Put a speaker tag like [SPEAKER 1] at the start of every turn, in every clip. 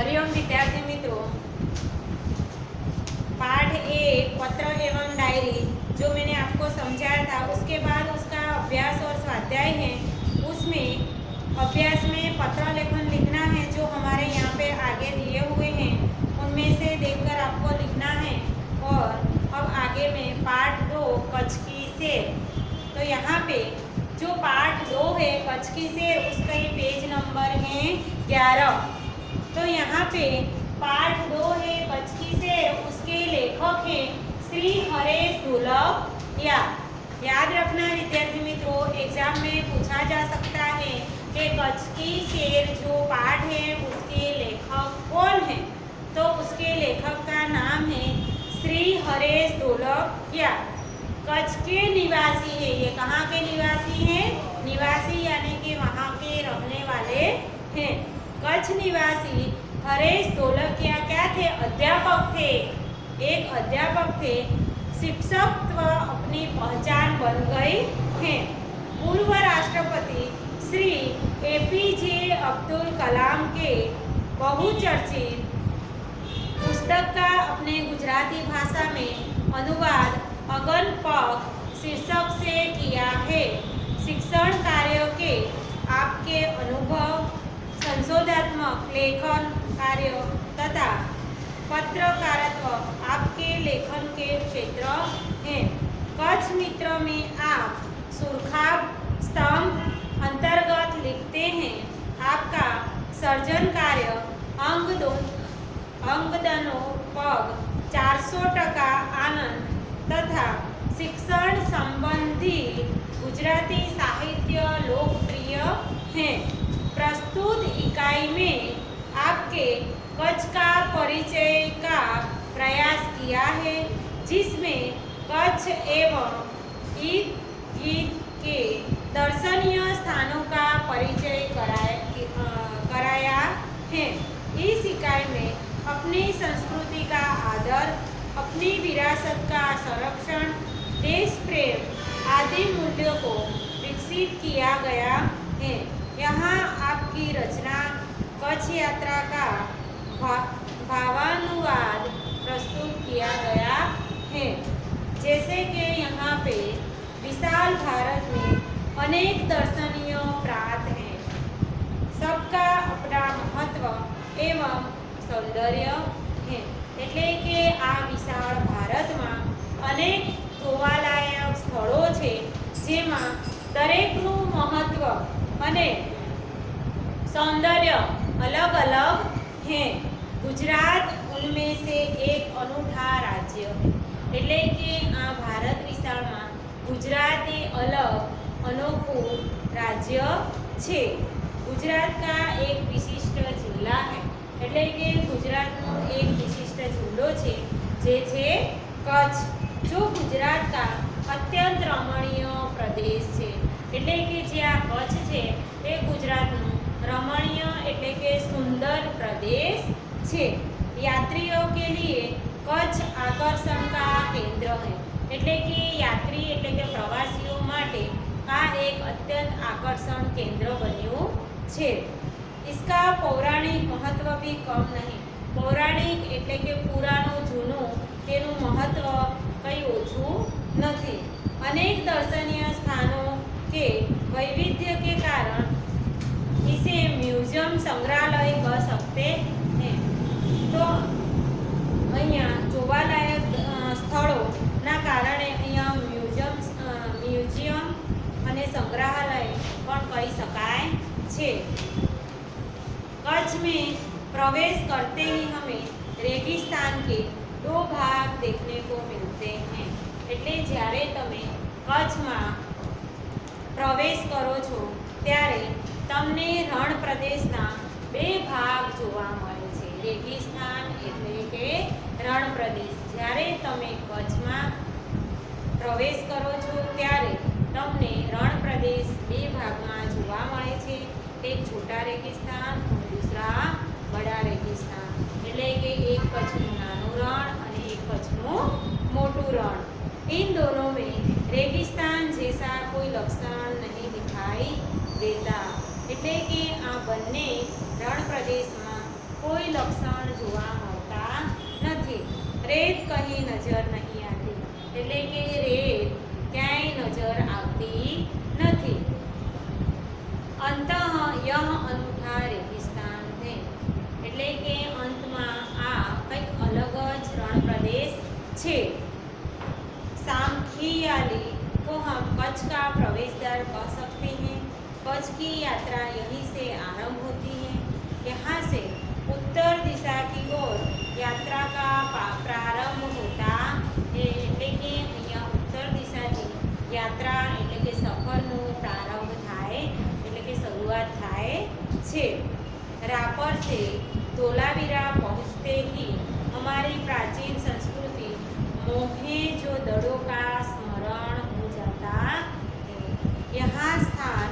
[SPEAKER 1] हरिओम विद्यार्थी मित्रों, पाठ 1 पत्र एवं डायरी जो मैंने आपको समझाया था, उसके बाद उसका अभ्यास और स्वाध्याय है। उसमें अभ्यास में पत्र लेखन लिखना है जो हमारे यहाँ पे आगे दिए हुए हैं, उनमें से देखकर आपको लिखना है। और अब आगे में पाठ 2 कच्छ की सेर। तो यहाँ पे जो पाठ 2 है कच्छ की सेर, उसका ये पेज नंबर है 11। तो यहाँ पे पाठ 2 है कच्छ की सेर, उसके लेखक हैं श्री हरेश ढोलकिया। याद रखना विद्यार्थी मित्रों, एग्जाम में पूछा जा सकता है कि कच्छ की सेर जो पाठ है उसके लेखक कौन है। तो उसके लेखक का नाम है श्री हरेश ढोलकिया। कच्छ के निवासी है। ये कहाँ के निवासी हैं? निवासी यानी कि वहाँ के रहने वाले हैं। कच्छ निवासी हरेश ढोलकिया क्या थे? अध्यापक थे। एक अध्यापक थे। शिक्षकत्व अपनी पहचान बन गई है। पूर्व राष्ट्रपति श्री एपीजे अब्दुल कलाम के बहुचर्चित पुस्तक का अपने गुजराती भाषा में अनुवाद अगन पग शीर्षक से किया है। शिक्षण कार्यों के आपके अनुभव, संशोधनात्मक लेखन कार्य तथा पत्रकारित्व आपके लेखन के क्षेत्र हैं। कच्छ मित्र में आप सुरखाब स्तंभ अंतर्गत लिखते हैं। आपका सर्जन कार्य अंगदनों पग 400% आनंद तथा शिक्षण संबंधी गुजराती साहित्य लोकप्रिय हैं। प्रस्तुत इकाई में आपके कच्छ का परिचय का प्रयास किया है, जिसमें कच्छ एवं इर्द गिर्द के दर्शनीय स्थानों का परिचय कराया है। इस इकाई में अपनी संस्कृति का आदर, अपनी विरासत का संरक्षण, देश प्रेम आदि मूल्यों को विकसित किया गया है। यहाँ आपकी रचना कच्छ यात्रा का भावानुवाद प्रस्तुत किया गया है। जैसे कि यहाँ पे विशाल भारत में अनेक दर्शनीय प्रांत हैं, सबका अपना महत्व एवं सौंदर्य है। એટલે કે આ વિશાળ ભારતમાં અનેક જોવાલાયક સ્થળો છે, જેમાં દરેકનું મહત્વ અને सौंदर्य अलग अलग हैं। गुजरात उनमें से एक अनूठा राज्य है। એટલે કે આ ભારત વિસ્તારમાં गुजरात એ अलग अनोखું राज्य છે। गुजरात का एक विशिष्ट जिला है। એટલે કે गुजरातનો एक विशिष्ट जिल्लो છે, જે છે कच्छ, जो गुजरात का अत्यंत रमणीय प्रदेश છે। એટલે કે જે આ कच्छ છે એ गुजरातનો रमणीय એટલે કે सुंदर प्रदेश છે। यात्रियों के लिए कच्छ आकर्षण का केंद्र है। એટલે કે यात्री એટલે કે प्रवासियों માટે આ एक अत्यंत आकर्षण केंद्र बन्યું છે। इसका पौराणिक महत्व भी कम नहीं। पौराणिक એટલે કે પુરાણું જૂનું, તેનું મહત્વ કંઈ ઓછું નથી। अनेक दर्शनीय स्थानों के वैविध्य के कारण इसे म्यूजियम संग्रहालय कह सकते हैं। तो अहींया जोवालायक स्थळोना कारणे अहींया म्यूजियम अने संग्रहालय पण कही शकाय छे। कच्छ में प्रवेश करते ही हमें रेगिस्तान के 2 भाग देखने को मिलते हैं। એટલે જ્યારે તમે કચ્છમાં પ્રવેશ કરો છો ત્યારે તમને રણ પ્રદેશના 2 ભાગ જોવા મળે છે। રેગિસ્તાન એટલે કે રણ પ્રદેશ। જ્યારે તમે કચ્છમાં પ્રવેશ કરો છો ત્યારે તમને રણ પ્રદેશ 2 ભાગમાં જોવા મળે છે। એક छोटा रेगिस्तान और दूसरा बड़ा रेगिस्तान। એટલે કે એક કચ્છનું નાનું રણ અને એક કચ્છનું મોટું રણ। इन दोनों में रेगिस्तान जैसा कोई लक्षण नहीं दिखाई देता। એટલે કે આ બંને રણ પ્રદેશમાં કોઈ લક્ષણ જોવા મળતા નથી. રેત કहीं નજર નહીં આતી, એટલે કે રેત ક્યાંય નજર આવતી નથી. અંતઃ યહ અનૂઠા રેગિસ્તાન है, એટલે કે અંતમાં આ કંઈક અલગ જ રણ પ્રદેશ છે. सांखियाली को हम कच्छ का प्रवेश द्वार कह सकते हैं। कच्छ की यात्रा यहीं से आरंभ होती है। यहाँ से उत्तर दिशा की ओर यात्रा का प्रारंभ होता है, એટલે કે અહીંયા ઉત્તર દિશાથી યાત્રા એટલે કે સફરનો પ્રારંભ થાય, એટલે કે શરૂઆત થાય છે. रापर से धोलावीरा पहुँचते ही हमारी प्राचीन संस्कृति मोहेंजोदड़ो का स्मरण हो जाता है। यहाँ स्थान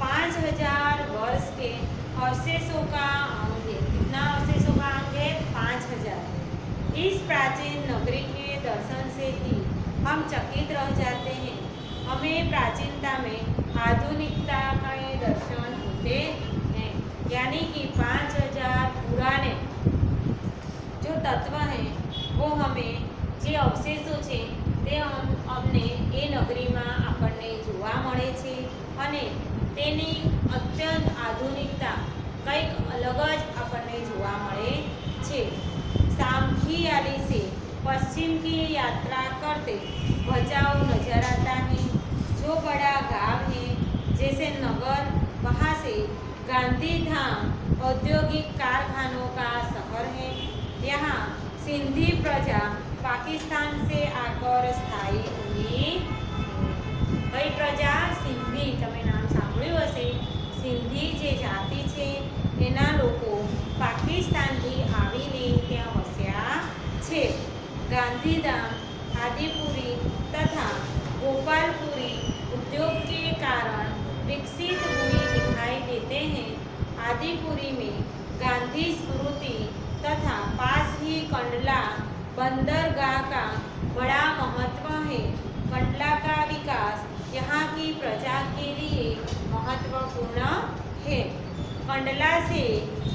[SPEAKER 1] 5000 वर्ष के अवशेषों का अंग है। कितना अवशेषों का अंग है? 5000। इस प्राचीन नगरी के दर्शन से ही हम चकित रह जाते हैं। हमें प्राचीनता में आधुनिकता के दर्शन होते हैं, यानी कि 5000 पुराने जो तत्व हैं वो हमें જે અવશેષો છે તે અમને એ નગરીમાં આપણને જોવા મળે છે અને તેની અત્યંત આધુનિકતા કંઈક અલગ જ આપણને જોવા મળે છે. सांखियाली से पश्चिम की यात्रा करते भचाऊ नजर आता है। जो बड़ा गांव है जैसे नगर, वहाँ से गांधी धाम औद्योगिक कारखानों का शहर है। यहाँ सिंधी प्रजा पाकिस्तान से आकर स्थायी हुई। कई प्रजा सिंधी, તમે નામ સાંભળ્યું હશે, સિંધી જે જાતિ છે એના લોકો પાકિસ્તાનથી આવીને ત્યાં વસ્યા છે. गांधीधाम, आदिपुरी तथा गोपालपुरी उद्योग के कारण विकसित हुई दिखाई देते हैं। आदिपुरी में गांधी स्मृति तथा पास ही कंडला बंदरगाह का बड़ा महत्व है। कंडला का विकास यहाँ की प्रजा के लिए महत्वपूर्ण है। कंडला से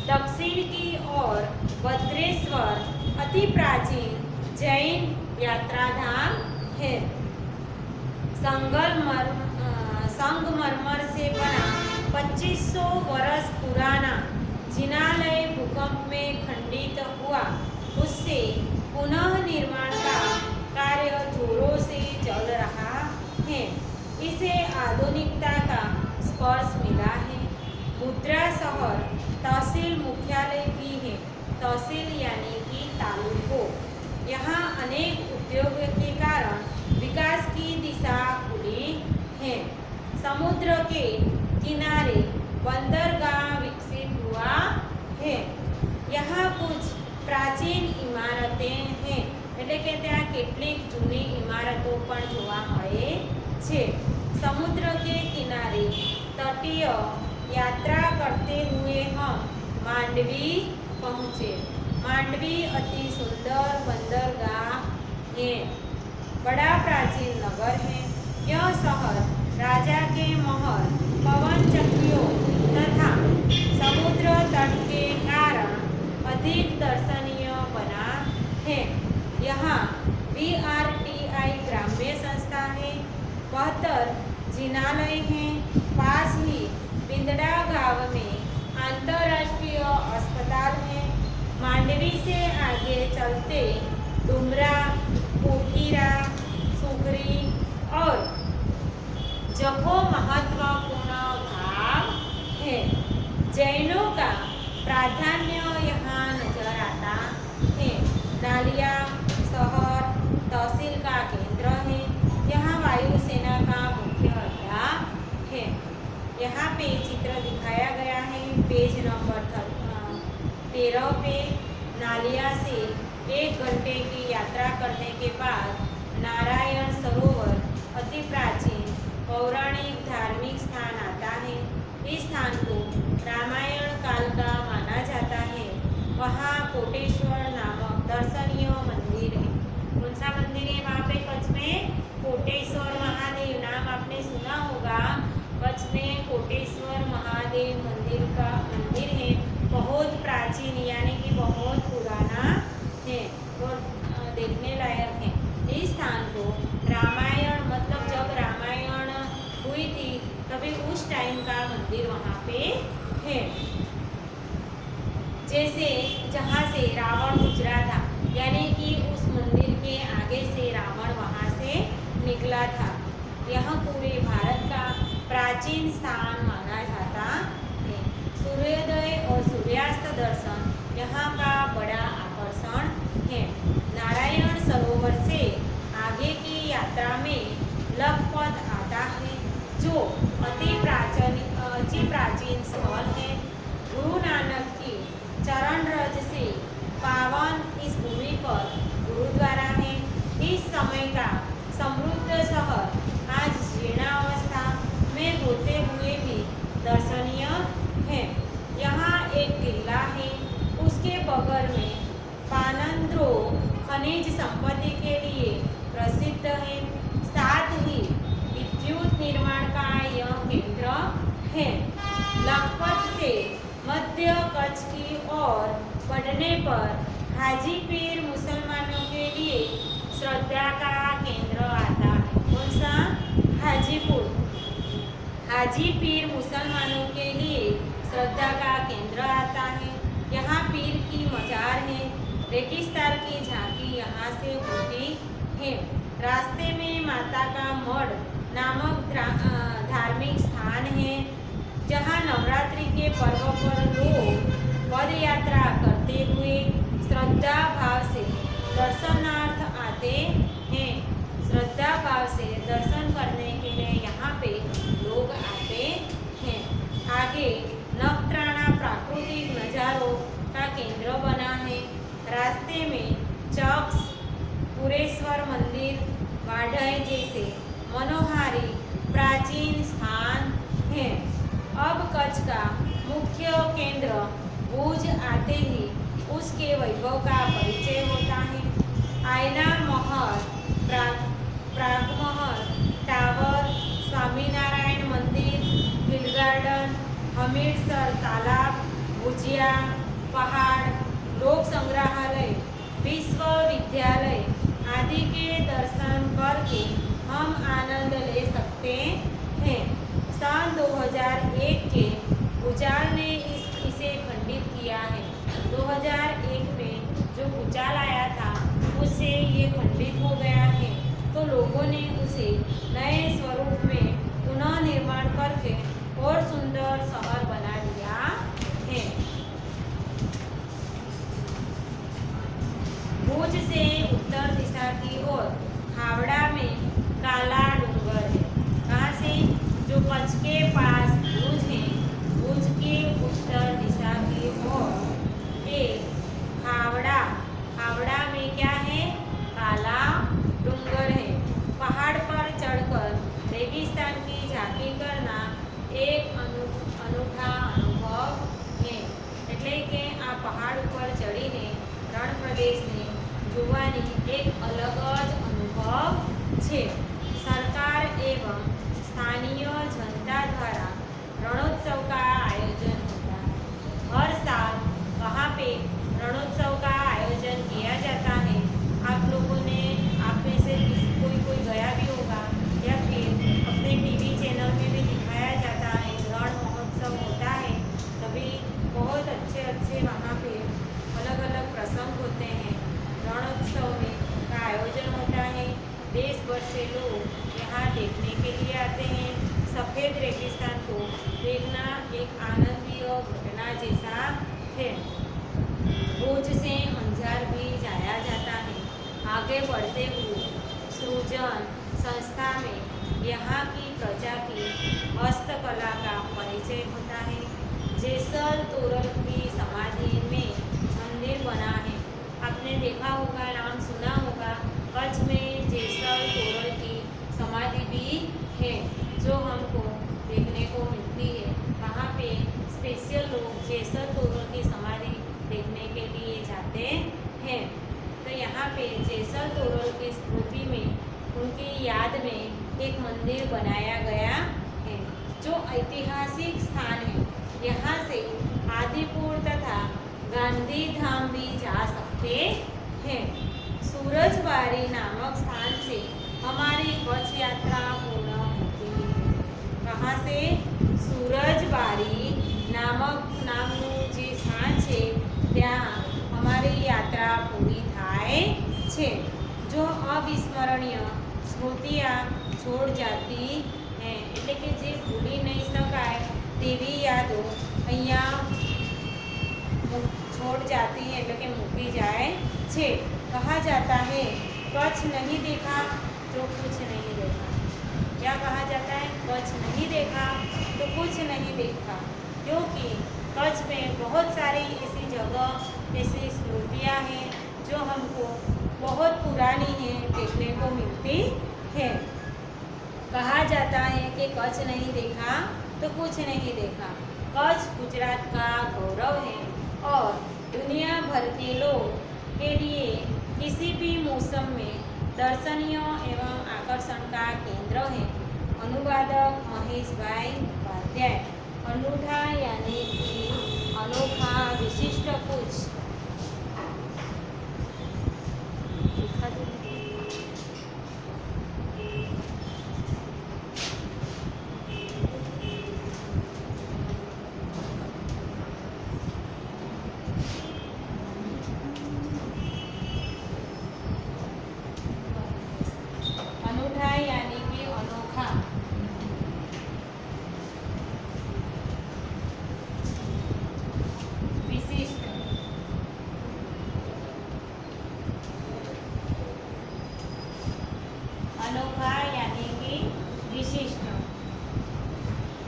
[SPEAKER 1] दक्षिण की ओर भद्रेश्वर अति प्राचीन जैन यात्राधाम है। संगमरमर से बना 2500 वर्ष पुराना जिनालय भूकंप में खंडित हुआ, उससे पुनः निर्माण का कार्य जोरों से चल रहा है। इसे आधुनिकता का स्पर्श मिला है। मुद्रा शहर तहसील मुख्यालय भी है। तहसील यानी कि तालुको। यहाँ अनेक उद्योग के कारण विकास की दिशा खुली है। समुद्र के किनारे बंदरगाह विकसित हुआ है। यहाँ कुछ प्राचीन इमारतें हैं, એટલે કે ત્યાં કેટલીક જૂની ઇમારતો પણ જોવા મળે છે. समुद्र के किनारे तटीय यात्रा करते हुए हम मांडवी पहुँचे। मांडवी अति सुंदर बंदरगाह है, बड़ा प्राचीन नगर है। यह शहर राजा के महल, पवन चक्कियों तथा समुद्र तट के कारण अधिक दर्शनीय बना है। यहाँ VRTI ग्राम्य संस्था है। 72 जिनालय हैं। पास ही बिंदड़ा गांव में अंतर्राष्ट्रीय अस्पताल है। मांडवी से आगे चलते डुमरा, कोठीरा, सुगरी और जखो महत्वपूर्ण भाग है। जैनों का प्राधान्य यहाँ नजर आता है। नालिया शहर तहसील का केंद्र है। यहाँ वायुसेना का मुख्य अड्डा है। यहाँ पे चित्र दिखाया गया है पेज नंबर 13 पे। नालिया से 1 घंटे की यात्रा करने के बाद नारायण सरोवर अति प्राचीन पौराणिक धार्मिक स्थान आता है। इस स्थान को रामायण काल का माना जाता है। वहाँ कोटेश्वर नामक दर्शनीय मंदिर है। कौन सा मंदिर है वहाँ पे कच्छ में? कोटेश्वर महादेव। नाम आपने सुना होगा। कच्छ में कोटेश्वर महादेव मंदिर है। बहुत प्राचीन यानी कि मंदिर वहाँ पे है। जैसे जहाँ से रावण गुजरा था, यानी कि उस मंदिर के आगे से रावण वहाँ से निकला था। यह पूरे भारत का प्राचीन स्थान माना जाता है। सूर्योदय और सूर्यास्त दर्शन यहाँ का बड़ा आकर्षण है। नारायण सरोवर से आगे की यात्रा में लखपत आता है, जो अति प्राचीन स्थल है। गुरु नानक की चरण रज से पावन इस भूमि पर गुरुद्वारा है। इस समय का समृद्ध शहर आज जीर्णावस्था में होते हुए भी दर्शनीय है। यहाँ एक किला है, उसके बगल में पानंद्रो खनिज संपत्ति के लिए प्रसिद्ध है। साथ ही विद्युत निर्माण का यह केंद्र है। लखपत से मध्य कच्छ की ओर बढ़ने पर हाजी पीर मुसलमानों के लिए श्रद्धा का केंद्र आता है। कौन सा? हाजीपुर। हाजी पीर मुसलमानों के लिए श्रद्धा का केंद्र आता है। यहाँ पीर की मजार है। रेगिस्तान की झांकी यहाँ से होती है। रास्ते में माता का मढ़ नामक धार्मिक स्थान है, जहाँ नवरात्रि के पर्व पर लोग पद यात्रा करते हुए श्रद्धा भाव से दर्शनार्थ आते हैं। श्रद्धा भाव से दर्शन करने के लिए यहाँ पे लोग आते हैं। आगे नखत्राणा प्राकृतिक नज़ारों का केंद्र बना है। रास्ते में चक्स, पुरेश्वर मंदिर, वाढ़ई जैसे मनोहारी प्राचीन स्थान हैं। अब कच्छ का मुख्य केंद्र भुज आते ही उसके वैभव का परिचय होता है। आयना महल, प्राग महल, टावर, स्वामीनारायण मंदिर, हिल गार्डन, हमीरसर तालाब, भुजिया पहाड़, लोक संग्रहालय, विश्वविद्यालय आदि के दर्शन करके हम आनंद ले सकते हैं। सन 2001 के भूचाल ने इसे खंडित किया है। 2001 में जो भूचाल आया था उससे ये खंडित हो गया है, तो लोगों ने उसे नए स्वरूप में पुनः निर्माण करके और सुंदर शहर बना दिया है। भुज से उत्तर दिशा की ओर हावड़ा में काला डूंगर है। कहाँ से? जो कच्छ के पास भुज है, भुज के उत्तर दिशा की ओर एक हावड़ा में क्या है? काला डूंगर है। पहाड़ पर चढ़कर रेगिस्तान की झांकी करना एक अनूठा अनुभव है। એટલે કે આ પહાડ ઉપર ચડીને રણ પ્રદેશને જોવાની એક અલગ જ અનુભવ છે। सरकार एवं स्थानीय जनता द्वारा रणोत्सव का आयोजन होता है। हर साल वहाँ पे रणोत्सव का आयोजन किया जाता है। आप लोगों ने, आप में से कोई गया भी होगा या फिर अपने टीवी चैनल में भी दिखाया जाता है। रण महोत्सव होता है, तभी बहुत अच्छे वहाँ पे अलग अलग प्रसंग होते हैं। रणोत्सव में का आयोजन होता है। देश भर से लोग यहाँ देखने के लिए आते हैं। सफ़ेद रेगिस्तान को देखना एक आनंदीय घटना जैसा है। भुज से अंजार भी जाया जाता है। आगे बढ़ते हुए सृजन संस्था में यहाँ की प्रजा की हस्तकला का परिचय होता है। जेसल तोरल की समाधि में मंदिर बना है। आपने देखा होगा, नाम सुना होगा, कच्छ में जेसल तोरल की समाधि भी है जो हमको देखने को मिलती है। वहाँ पे स्पेशल लोग जेसल तोरल की समाधि देखने के लिए जाते हैं। तो यहाँ पे जेसल तोरल की स्मृति में उनकी याद में एक मंदिर बनाया गया है जो ऐतिहासिक स्थान है। यहाँ से आदिपुर तथा गांधी धाम भी जा सकते हैं। सूरजबारी नामक स्थान से हमारी कच्छ यात्रा पूर्ण होती है। कहाँ से? सूरजबारी नामનું જે સ્થાન છે ત્યાં અમારી યાત્રા પૂરી થાય છે। जो अविस्मरणीय स्मृतियाँ छोड़ जाती हैं એટલે કે જે ભૂલી નહીં શકાય તેવી યાદો અહીંયા छोड़ जाती है એટલે કે મૂકી જાય છે। कहा जाता है कच्छ नहीं देखा तो कुछ नहीं देखा। क्या कहा जाता है? कच्छ नहीं देखा तो कुछ नहीं देखा, क्योंकि कच्छ में बहुत सारी ऐसी जगह, ऐसी स्मृतियाँ हैं जो हमको बहुत पुरानी है देखने को मिलती है। कहा जाता है कि कच्छ नहीं देखा तो कुछ नहीं देखा। कच्छ गुजरात का गौरव है और दुनिया भर के लोग के लिए किसी भी मौसम में दर्शनीय एवं आकर्षण का केंद्र है। अनुवादक महेश भाई उपाध्याय। अनूठा यानी कि अनोखा, विशिष्ट कुछ। अनूठा यानी कि अनोखा, विशिष्ट, अनोखा यानी कि विशिष्ट।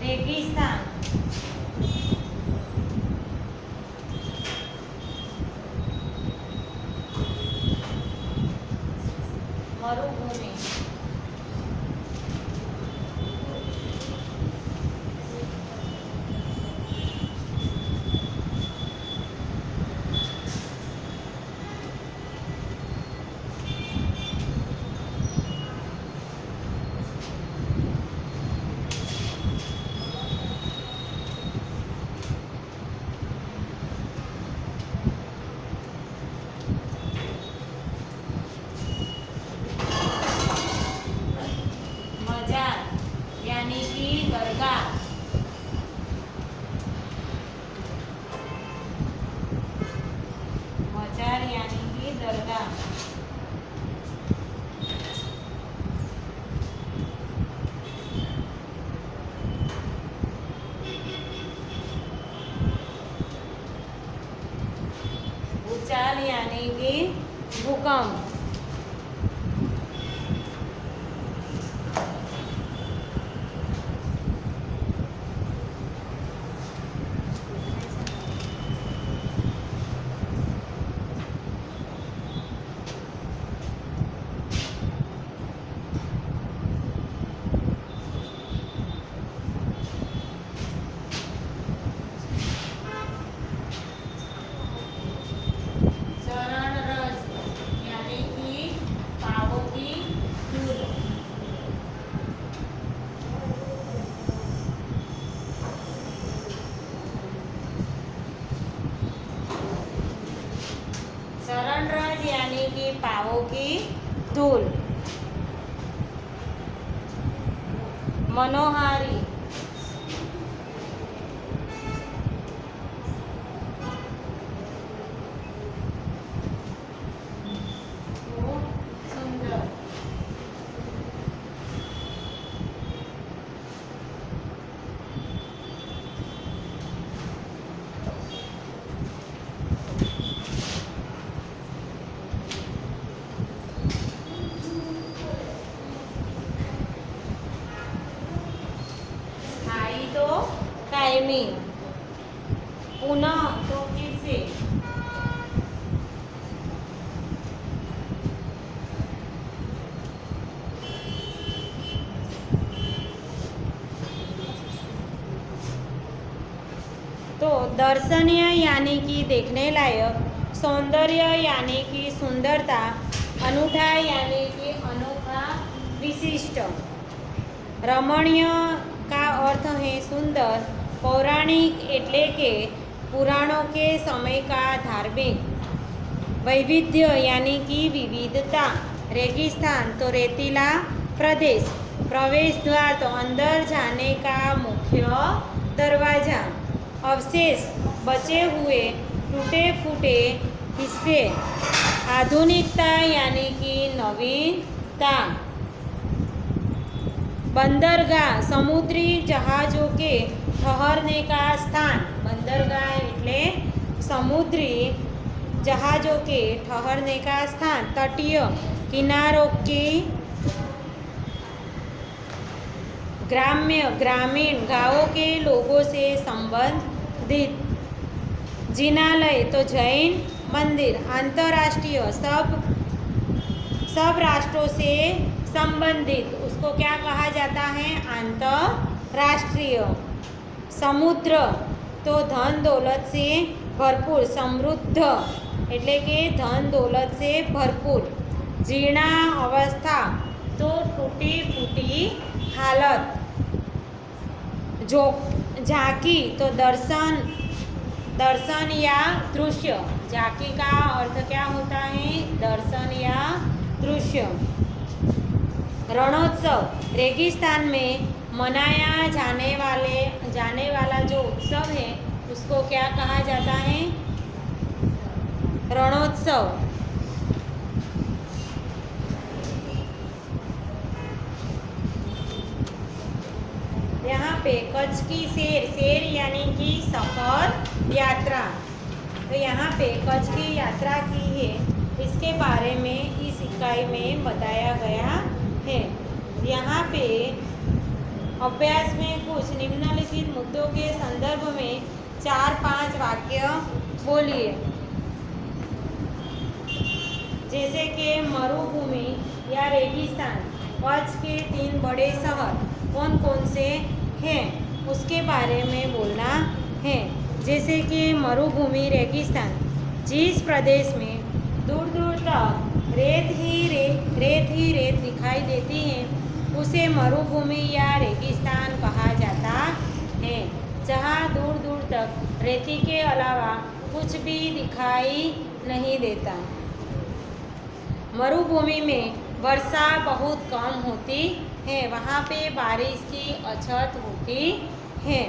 [SPEAKER 1] रेगिस्तान, मरुभूमि, मजार यानी कि दरगाह, मजार यानी कि दरगाह। भूचाल यानी कि भूकंप। चरण रज यानी कि पावों की धूल। चरण रज यानी कि पावों की धूल। मनोहारी, सुंदर। स्थायी तो कायमी, पुनः तो फिर से। तो दर्शनीय यानी कि देखने लायक, सौंदर्य यानी कि सुंदरता, अनूठा यानी कि अनोखा, विशिष्ट। रमणीय का अर्थ है सुंदर। पौराणिक एटले के पुराणों के समय का धार्मिक। वैविध्य यानी कि विविधता। रेगिस्तान तो रेतीला प्रदेश। प्रवेश द्वार तो अंदर जाने का मुख्य दरवाजा, अवशेष, बचे हुए टूटे फूटे हिस्से, आधुनिकता यानी कि नवीनता, बंदरगाह, समुद्री जहाजों के ठहरने का स्थान, बंदरगाह એટલે समुद्री जहाजों के ठहरने का स्थान, तटीय किनारों की, ग्राम्य ग्रामीण गांवों के लोगों से संबंधित, जिनालय तो जैन मंदिर, अंतर्राष्ट्रीय सब राष्ट्रों से संबंधित, उसको क्या कहा जाता है? अंतर्राष्ट्रीय। समुद्र तो धन दौलत से भरपूर, समृद्ध એટલે કે ધન દौलत से भरपूर। जीर्णा अवस्था तो टूटी फूटी हालत। जो झांकी तो दर्शन या दृश्य, झांकी का अर्थ क्या होता है? दर्शन या दृश्य। रणोत्सव, रेगिस्तान में मनाया जाने वाला जो उत्सव है उसको क्या कहा जाता है? रणोत्सव। यहाँ पे कच्छ की सैर यानी कि सफर यात्रा, तो यहाँ पे कच्छ की यात्रा की है, इसके बारे में इस इकाई में बताया गया है। यहाँ पे अभ्यास में कुछ निम्नलिखित मुद्दों के संदर्भ में 4-5 वाक्य बोलिए। जैसे कि मरुभूमि या रेगिस्तान, कच्छ के 3 बड़े शहर कौन कौन से हैं उसके बारे में बोलना है। जैसे कि मरुभूमि रेगिस्तान, जिस प्रदेश में दूर दूर तक रेत ही रेत दिखाई देती है उसे मरुभूमि या रेगिस्तान कहा जाता है। जहाँ दूर दूर तक रेती के अलावा कुछ भी दिखाई नहीं देता। मरुभूमि में वर्षा बहुत कम होती है, वहाँ पे बारिश की अछत होती है,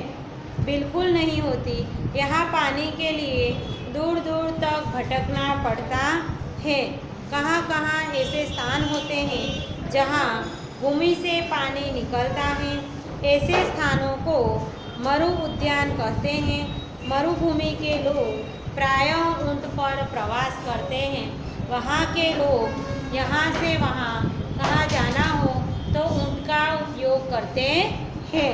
[SPEAKER 1] बिल्कुल नहीं होती। यहाँ पानी के लिए दूर दूर तक भटकना पड़ता है। कहाँ कहाँ ऐसे स्थान होते हैं जहाँ भूमि से पानी निकलता है, ऐसे स्थानों को मरु उद्यान कहते हैं। मरुभूमि के लोग प्रायः ऊंट पर प्रवास करते हैं। वहाँ के लोग यहाँ से वहाँ कहाँ जाना हो तो ऊंट का उपयोग करते हैं,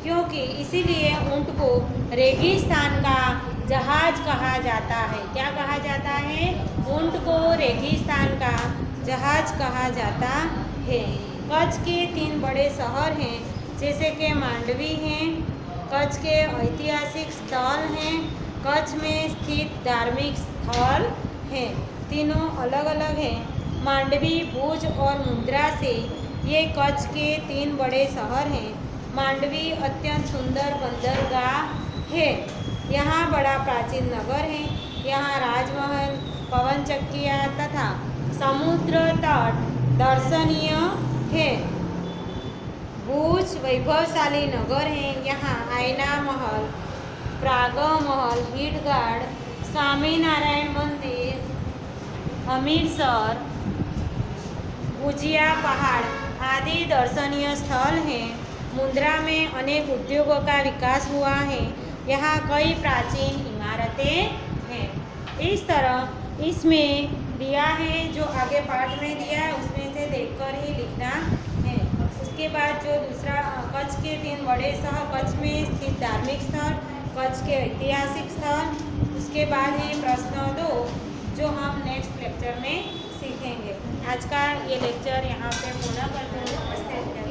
[SPEAKER 1] क्योंकि इसीलिए ऊंट को रेगिस्तान का जहाज कहा जाता है। क्या कहा जाता है? ऊंट को रेगिस्तान का जहाज कहा जाता है। कच्छ के 3 बड़े शहर हैं, जैसे कि मांडवी हैं, कच्छ के ऐतिहासिक स्थल हैं, कच्छ में स्थित धार्मिक स्थल हैं। तीनों अलग अलग हैं। मांडवी, भुज और मुंद्रा से ये कच्छ के 3 बड़े शहर हैं। मांडवी अत्यंत सुंदर बंदरगाह है। यहाँ बड़ा प्राचीन नगर है। यहाँ राजमहल, पवन चक्कियाँ तथा समुद्र तट दर्शनीय है। भुज वैभवशाली नगर है। यहाँ आयना महल, प्राग महल, हिडगाड, स्वामीनारायण मंदिर, हमीरसर, भुजिया पहाड़ आदि दर्शनीय स्थल हैं। मुंद्रा में अनेक उद्योगों का विकास हुआ है। यहाँ कई प्राचीन इमारतें हैं। इस तरह इसमें दिया है, जो आगे पाठ में दिया है उसमें से देखकर ही लिखना है। उसके बाद जो दूसरा कच्छ के 3 बड़े शहर, कच्छ में स्थित धार्मिक स्थल, कच्छ के ऐतिहासिक स्थल, उसके बाद है प्रश्न 2 जो हम नेक्स्ट लेक्चर में सीखेंगे। आज का ये लेक्चर यहाँ पे पूरा करते हैं।